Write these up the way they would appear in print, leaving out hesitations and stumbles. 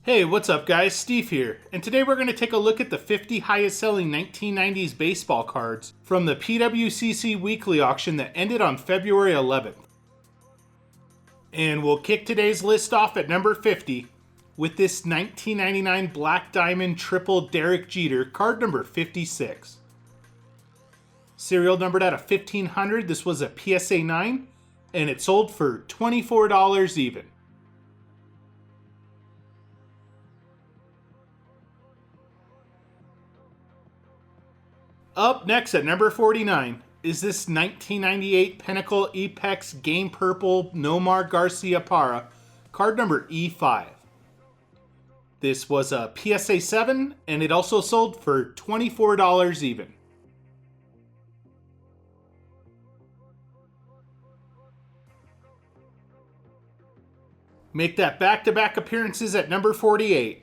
Hey, what's up guys? Steve here, and today we're going to take a look at the 50 highest selling 1990s baseball cards from the pwcc weekly auction that ended on February 11th. And we'll kick today's list off at number 50 with this 1999 Black Diamond Triple Derek Jeter, card number 56. Serial numbered out of 1500, this was a PSA 9, and it sold for $24 even. Up next at number 49 is this 1998 Pinnacle Apex Game Purple Nomar Garcia Parra, card number E5. This was a PSA 7, and it also sold for $24 even. Make that back-to-back appearances at number 48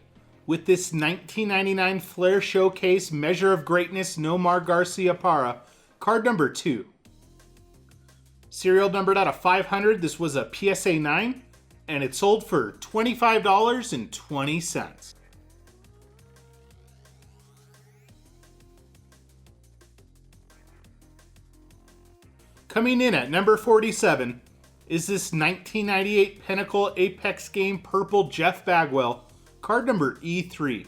with this 1999 Flair Showcase Measure of Greatness Nomar Garcia Parra, card number 2. Serial numbered out of 500, this was a PSA 9, and it sold for $25.20. Coming in at number 47 is this 1998 Pinnacle Apex Game Purple Jeff Bagwell, card number E3.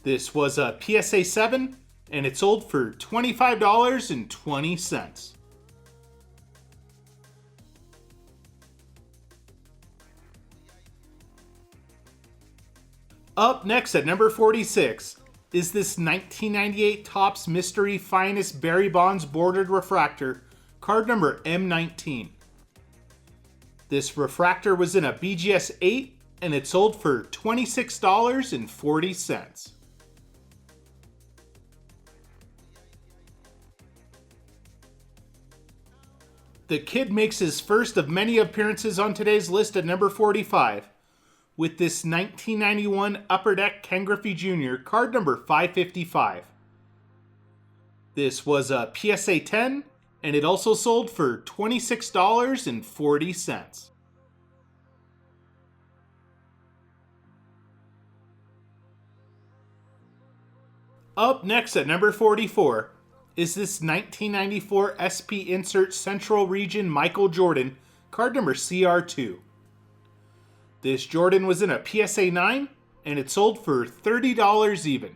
This was a PSA 7, and it sold for $25.20. Up next at number 46 is this 1998 Topps Mystery Finest Barry Bonds Bordered Refractor, card number M19. This refractor was in a BGS 8, and it sold for $26.40. The kid makes his first of many appearances on today's list at number 45 with this 1991 Upper Deck Ken Griffey Jr., card number 555. This was a PSA 10, and it also sold for $26.40. Up next at number 44 is this 1994 SP Insert Central Region Michael Jordan, card number CR2. This Jordan was in a PSA 9, and it sold for $30 even.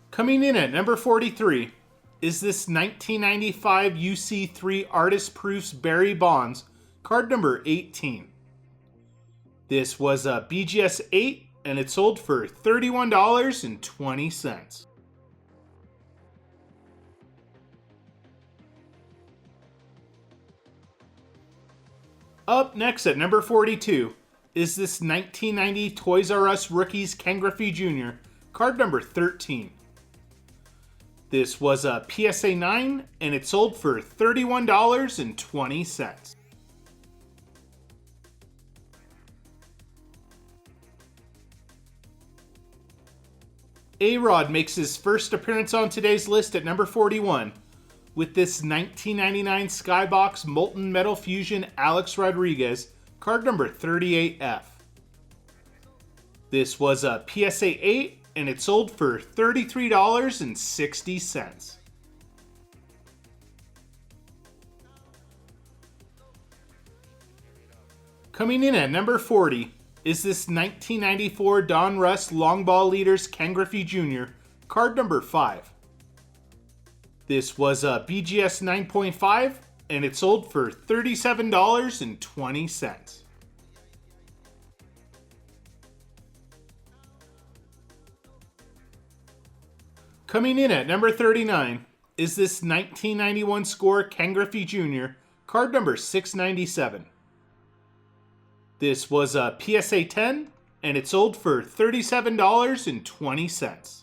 Coming in at number 43 is this 1995 UC3 Artist Proofs Barry Bonds, card number 18. This was a BGS 8, and it sold for $31.20. Up next at number 42 is this 1990 Toys R Us Rookies Ken Griffey Jr., card number 13. This was a PSA 9, and it sold for $31.20. A-Rod makes his first appearance on today's list at number 41 with this 1999 Skybox Molten Metal Fusion Alex Rodriguez, card number 38F. This was a PSA 8, and it sold for $33.60. Coming in at number 40 is this 1994 Don Russ Long Ball Leaders Ken Griffey Jr., card number 5. This was a BGS 9.5, and it sold for $37.20. Coming in at number 39 is this 1991 Score Ken Griffey Jr., card number 697. This was a PSA 10, and it sold for $37.20.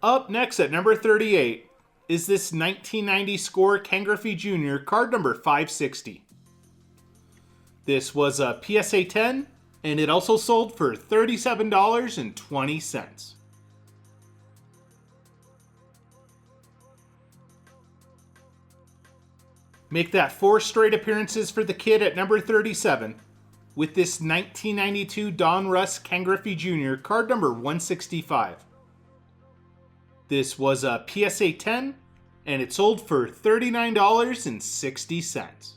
Up next at number 38 is this 1990 Score Ken Griffey Jr., card number 560. This was a PSA 10, and it also sold for $37.20. Make that 4 straight appearances for the kid at number 37 with this 1992 Don Russ Ken Griffey Jr. card number 165. This was a PSA 10, and it sold for $39.60.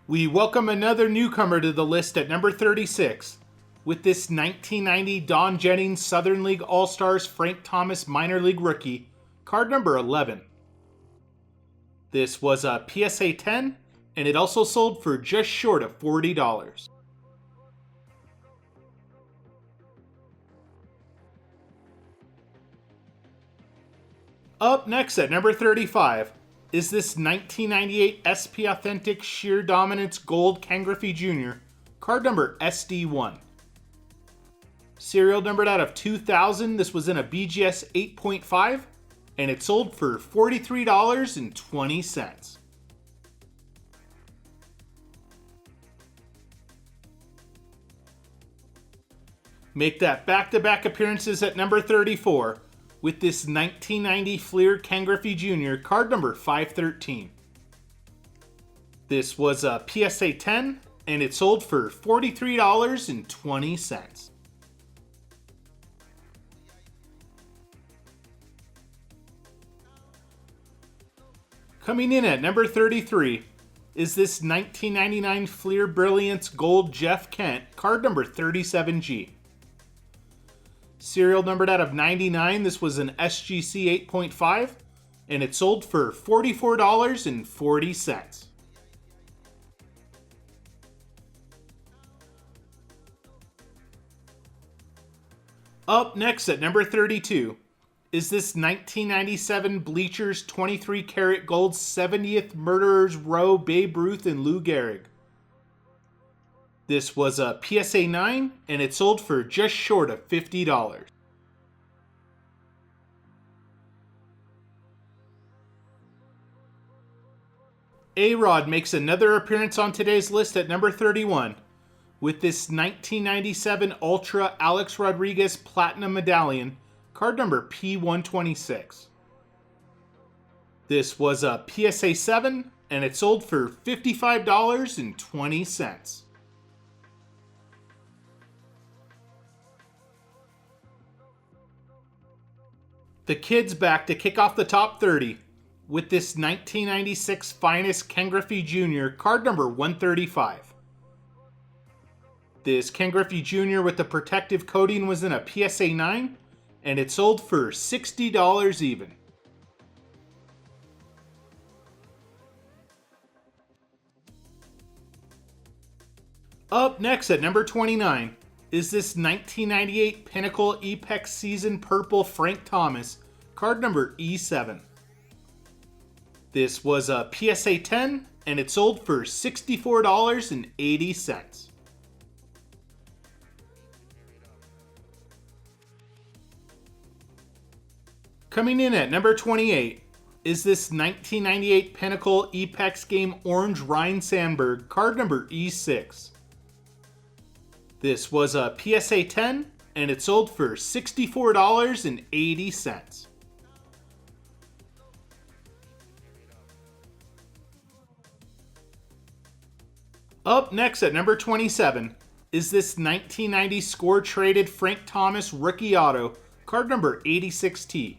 We welcome another newcomer to the list at number 36 with this 1990 Don Jennings Southern League All-Stars Frank Thomas Minor League Rookie, card number 11. This was a PSA 10, and it also sold for just short of $40. Up next at number 35 is this 1998 SP Authentic Sheer Dominance Gold Ken Griffey Jr., card number SD1. Serial numbered out of 2000, this was in a BGS 8.5, and it sold for $43.20. Make that back-to-back appearances at number 34 with this 1990 Fleer Ken Griffey Jr. card number 513. This was a PSA 10, and it sold for $43.20. Coming in at number 33 is this 1999 Fleer Brilliance Gold Jeff Kent, card number 37G. Serial numbered out of 99, this was an SGC 8.5, and it sold for $44.40. Up next at number 32 is this 1997 Bleachers 23 karat gold 70th Murderers Row Babe Ruth and Lou Gehrig. This was a PSA 9, and it sold for just short of $50. A-Rod makes another appearance on today's list at number 31 with this 1997 Ultra Alex Rodriguez Platinum Medallion, card number P126. This was a PSA 7, and it sold for $55.20. The kid's back to kick off the top 30 with this 1996 Finest Ken Griffey Jr. card number 135. This Ken Griffey Jr. with the protective coating was in a PSA 9, and it sold for $60 even. Up next at number 29 is this 1998 Pinnacle Apex Season Purple Frank Thomas, card number E7. This was a PSA 10, and it sold for $64.80. Coming in at number 28 is this 1998 Pinnacle Apex Game Orange Ryan Sandberg, card number E6. This was a PSA 10, and it sold for $64.80. Up next at number 27 is this 1990 Score Traded Frank Thomas Rookie Auto, card number 86T.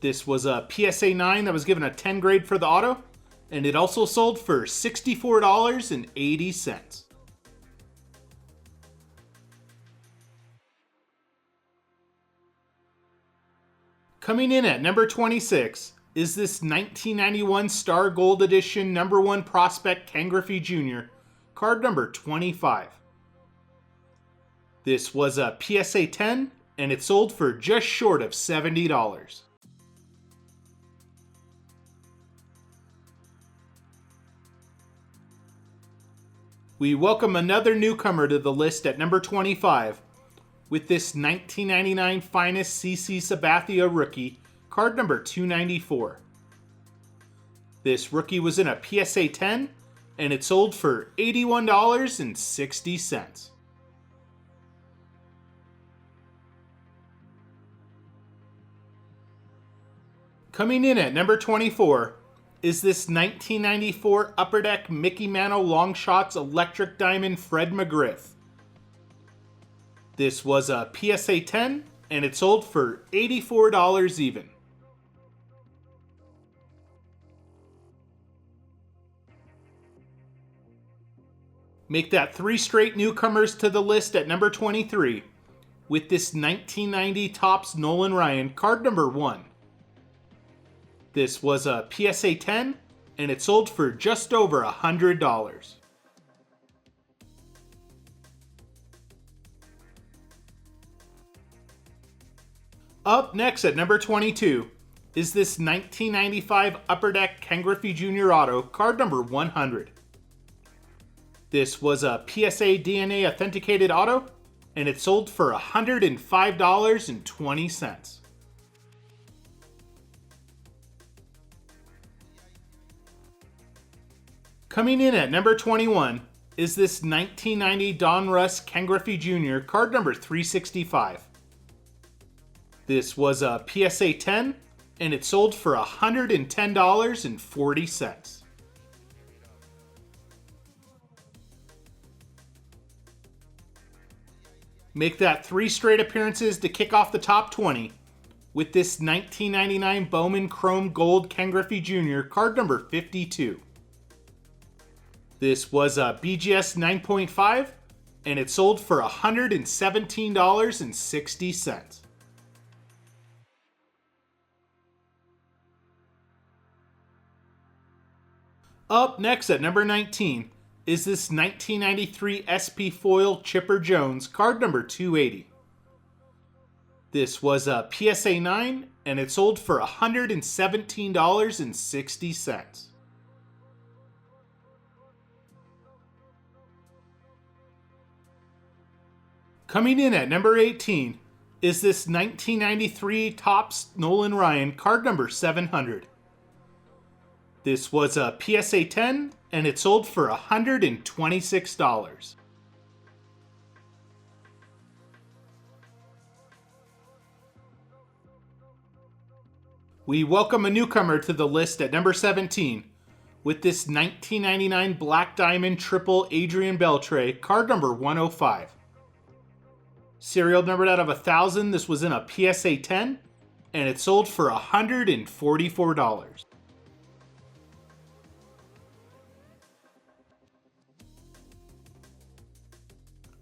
This was a PSA 9 that was given a 10 grade for the auto, and it also sold for $64.80. Coming in at number 26 is this 1991 Star Gold Edition number 1 prospect Ken Griffey Jr., card number 25. This was a PSA 10, and it sold for just short of $70. We welcome another newcomer to the list at number 25 with this 1999 Finest CC Sabathia Rookie, card number 294. This rookie was in a PSA 10, and it sold for $81.60. Coming in at number 24 is this 1994 Upper Deck Mickey Mantle Long Shots Electric Diamond Fred McGriff. This was a PSA 10, and it sold for $84 even. Make that 3 straight newcomers to the list at number 23 with this 1990 Topps Nolan Ryan card number 1. This was a PSA 10, and it sold for just over $100. Up next at number 22 is this 1995 Upper Deck Ken Griffey Jr. Auto, card number 100. This was a PSA DNA authenticated auto, and it sold for $105.20. Coming in at number 21 is this 1990 Donruss Ken Griffey Jr. card number 365. This was a PSA 10, and it sold for $110.40. Make that 3 straight appearances to kick off the top 20 with this 1999 Bowman Chrome Gold Ken Griffey Jr. card number 52. This was a BGS 9.5, and it sold for $117.60. Up next at number 19 is this 1993 SP Foil Chipper Jones, card number 280. This was a PSA 9, and it sold for $117.60. Coming in at number 18 is this 1993 Topps Nolan Ryan, card number 700. This was a PSA 10, and it sold for $126. We welcome a newcomer to the list at number 17 with this 1999 Black Diamond Triple Adrian Beltre, card number 105. Serial numbered out of 1,000, this was in a PSA 10, and it sold for $144.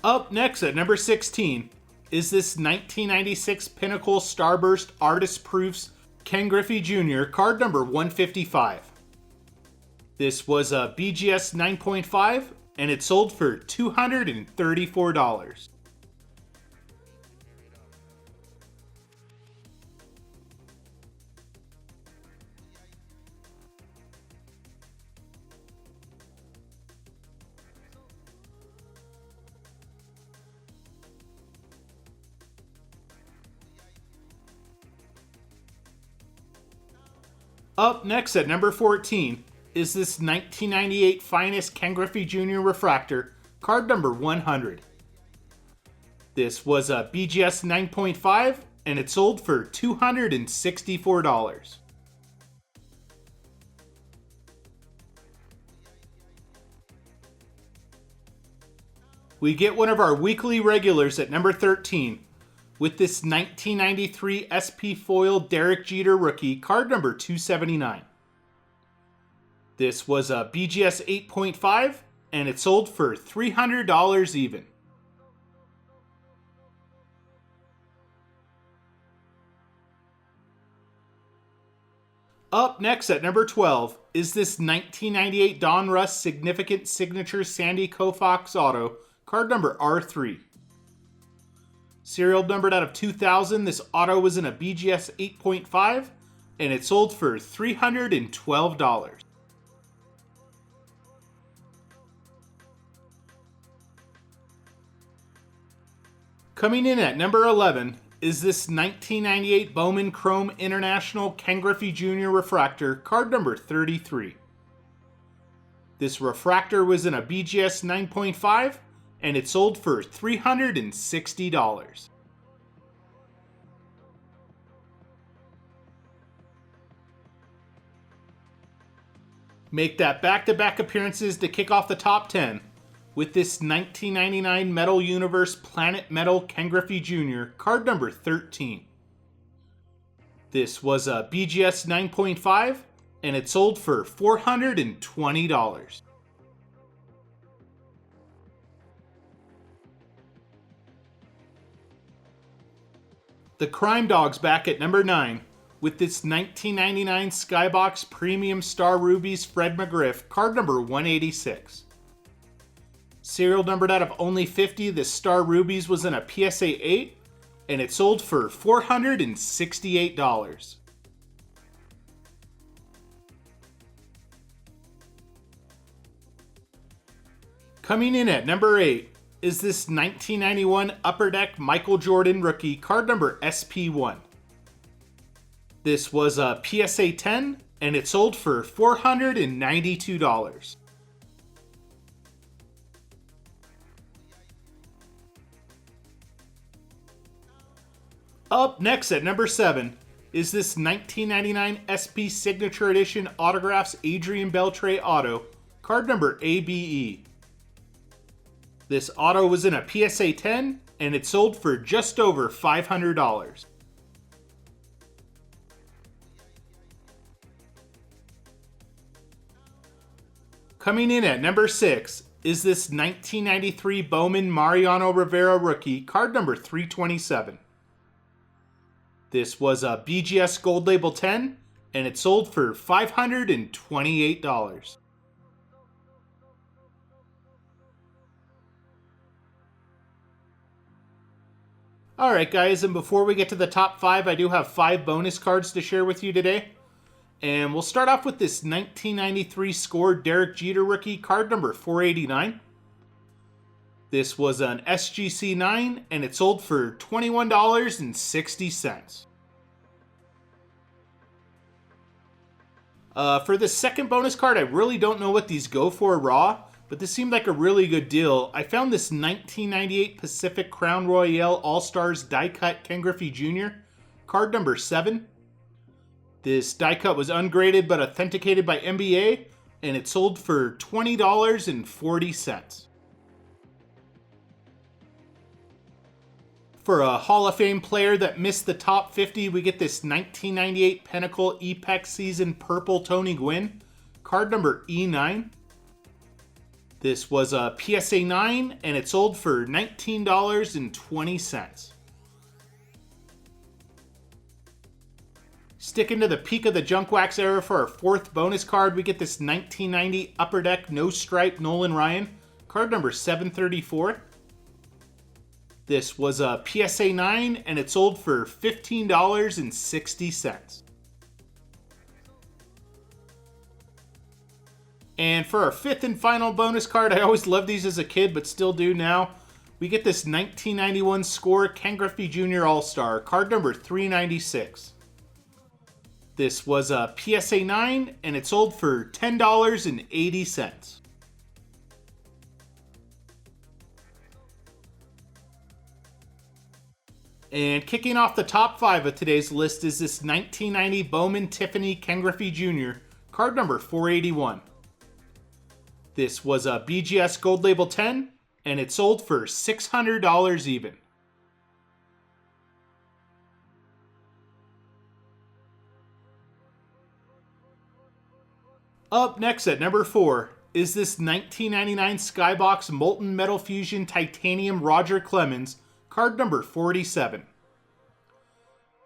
Up next at number 16 is this 1996 Pinnacle Starburst Artist Proofs Ken Griffey Jr. card number 155. This was a BGS 9.5, and it sold for $234. Up next at number 14 is this 1998 Finest Ken Griffey Jr. Refractor, card number 100. This was a BGS 9.5, and it sold for $264. We get one of our weekly regulars at number 13 with this 1993 SP Foil Derek Jeter rookie, card number 279. This was a BGS 8.5, and it sold for $300 even. Up next at number 12 is this 1998 Donruss Significant Signature Sandy Koufax Auto, card number R3. Serial numbered out of 2,000, this auto was in a BGS 8.5, and it sold for $312. Coming in at number 11 is this 1998 Bowman Chrome International Ken Griffey Jr. refractor, card number 33. This refractor was in a BGS 9.5, and it sold for $360. Make that back-to-back appearances to kick off the top 10 with this 1999 Metal Universe Planet Metal Ken Griffey Jr., card number 13. This was a BGS 9.5, and it sold for $420. The Crime Dog's back at number 9 with this 1999 Skybox Premium Star Rubies Fred McGriff, card number 186. Serial numbered out of only 50, this Star Rubies was in a PSA 8, and it sold for $468. Coming in at number 8 is this 1991 Upper Deck Michael Jordan rookie, card number SP1. This was a PSA 10, and it sold for $492. Up next at number 7 is this 1999 SP Signature Edition Autographs Adrian Beltre Auto, card number ABE. This auto was in a PSA 10, and it sold for just over $500. Coming in at number 6 is this 1993 Bowman Mariano Rivera rookie, card number 327. This was a BGS Gold Label 10, and it sold for $528. Alright guys, and before we get to the top 5, I do have 5 bonus cards to share with you today. And we'll start off with this 1993 scored Derek Jeter rookie, card number 489. This was an SGC 9, and it sold for $21.60. For the second bonus card, I really don't know what these go for raw, but this seemed like a really good deal. I found this 1998 Pacific Crown Royale All-Stars die-cut Ken Griffey Jr., card number 7. This die cut was ungraded but authenticated by NBA, and it sold for $20.40. For a Hall of Fame player that missed the top 50, we get this 1998 Pinnacle EPEX Season Purple Tony Gwynn, card number E9. This was a PSA 9, and it sold for $19.20. Sticking to the peak of the junk wax era for our fourth bonus card, we get this 1990 Upper Deck No Stripe Nolan Ryan, card number 734. This was a PSA 9, and it sold for $15.60. And for our fifth and final bonus card, I always loved these as a kid, but still do now. We get this 1991 Score Ken Griffey Jr. All-Star, card number 396. This was a PSA 9, and it sold for $10.80. And kicking off the top 5 of today's list is this 1990 Bowman Tiffany Ken Griffey Jr., card number 481. This was a BGS Gold Label 10, and it sold for $600 even. Up next at number 4 is this 1999 Skybox Molten Metal Fusion Titanium Roger Clemens, card number 47.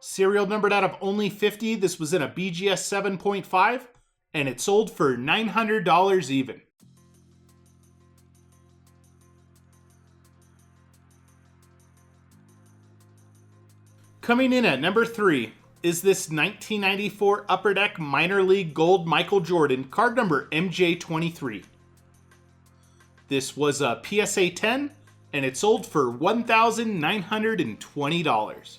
Serial numbered out of only 50, this was in a BGS 7.5, and it sold for $900 even. Coming in at number 3 is this 1994 Upper Deck Minor League Gold Michael Jordan, card number MJ23. This was a PSA 10, and it sold for $1,920.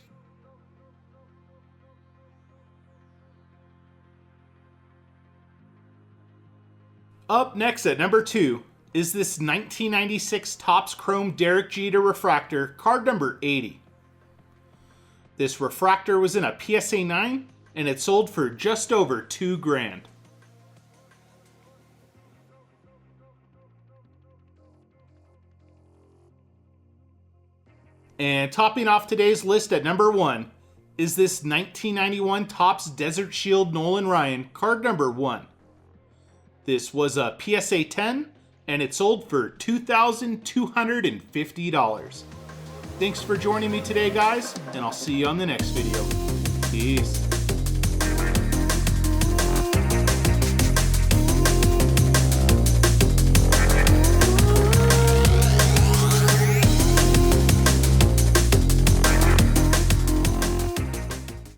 Up next at number 2 is this 1996 Topps Chrome Derek Jeter refractor, card number 80. This refractor was in a PSA 9 and it sold for just over $2,000. And topping off today's list at number 1 is this 1991 Topps Desert Shield Nolan Ryan, card number 1. This was a PSA 10 and it sold for $2,250. Thanks for joining me today, guys, and I'll see you on the next video. Peace.